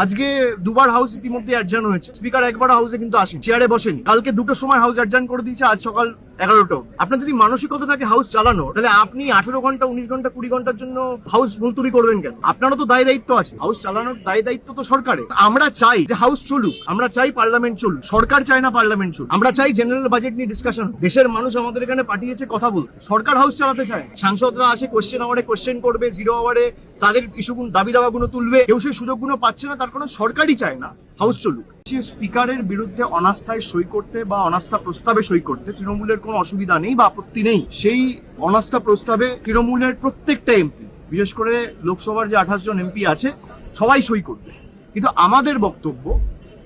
আজকে দুবার হাউস ইতিমধ্যে অ্যাডজার্ন হয়েছে। স্পিকার একবার হাউসে কিন্তু আসেন, চেয়ারে বসেনি। কালকে 2টোর সময় হাউস অ্যাডজার্ন করে দিয়েছে, আজ সকাল 11টা। আপনার যদি মানসিকতা থাকে হাউস চালানো, তাহলে আপনি 18 ঘন্টা 19 ঘন্টা 20 ঘন্টার জন্য হাউস মুলতবি করবেন কেন? আপনারও তো দায় দায়িত্ব আছে, হাউস চালানোর দায় দায়িত্ব তো সরকারের। আমরা চাই যে হাউস চলুক, আমরা চাই পার্লামেন্ট চলুক, সরকার চায় না পার্লামেন্ট চলুক। আমরা চাই জেনারেল বাজেট নিয়ে ডিসকাশন। দেশের মানুষ আমাদের এখানে পাঠিয়েছে কথা বলতে, সরকার হাউস চালাতে চায়। সাংসদরা আসে কোশ্চেন আওয়ারে কোশ্চেন করবে, জিরো আওয়ারে তাদের ইস্যুগুলো দাবি দাওয়াগুলো তুলবে। কেউ সেই সুযোগগুলো পাচ্ছে না, তার কোনো সরকারই চায় না হাউস চলুক। স্পিকারের বিরুদ্ধে অনাস্থায় সই করতে বা অনাস্থা প্রস্তাবে সই করতে তৃণমূলের কোনো অসুবিধা নেই বা আপত্তি নেই। সেই অনাস্থা প্রস্তাবে তৃণমূলের প্রত্যেকটা এমপি, বিশেষ করে লোকসভার যে 28 জন এমপি আছে, সবাই সই করবে। কিন্তু আমাদের বক্তব্য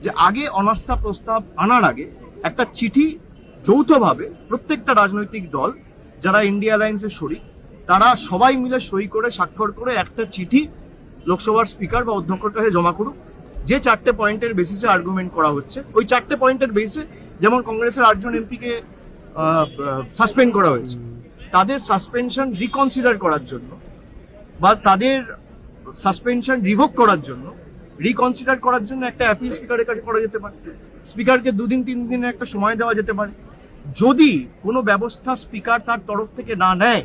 যে আগে অনাস্থা প্রস্তাব আনার আগে একটা চিঠি যৌথভাবে প্রত্যেকটা রাজনৈতিক দল যারা ইন্ডিয়া অ্যালায়েন্সের শরিক, তারা সবাই মিলে সই করে স্বাক্ষর করে একটা চিঠি লোকসভার স্পিকার বা অধ্যক্ষের কাছে জমা করুক। যে 4টে পয়েন্টের বেসিসে আর্গুমেন্ট করা হচ্ছে, ওই 4টে পয়েন্টের বেসিসে, যেমন কংগ্রেসের 8 জন এমপিকে সাসপেন্ড করা হয়েছে, তাদের সাসপেনশন রিকনসিডার করার জন্য বা তাদের সাসপেনশন রিভোক করার জন্য, রিকনসিডার করার জন্য একটা অ্যাপিল স্পিকারের কাছে করা যেতে পারে। স্পিকারকে 2 দিন 3 দিনের একটা সময় দেওয়া যেতে পারে। যদি কোনো ব্যবস্থা স্পিকার তার তরফ থেকে না নেয়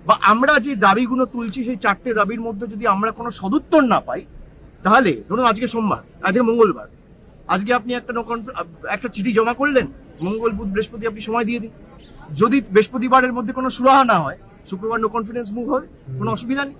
বা আমরা যে দাবিগুলো তুলছি সেই 4টে দাবির মধ্যে যদি আমরা কোনো সদুত্তর না পাই, তাহলে ধরুন আজকে সোমবার, আজকে মঙ্গলবার, আজকে আপনি একটা চিঠি জমা করলেন, মঙ্গল বুধ বৃহস্পতি আপনি সময় দিয়ে দিন। যদি বৃহস্পতিবারের মধ্যে কোনো সুরাহা না হয়, শুক্রবার নো কনফিডেন্স মুভ হবে, কোনো অসুবিধা নেই।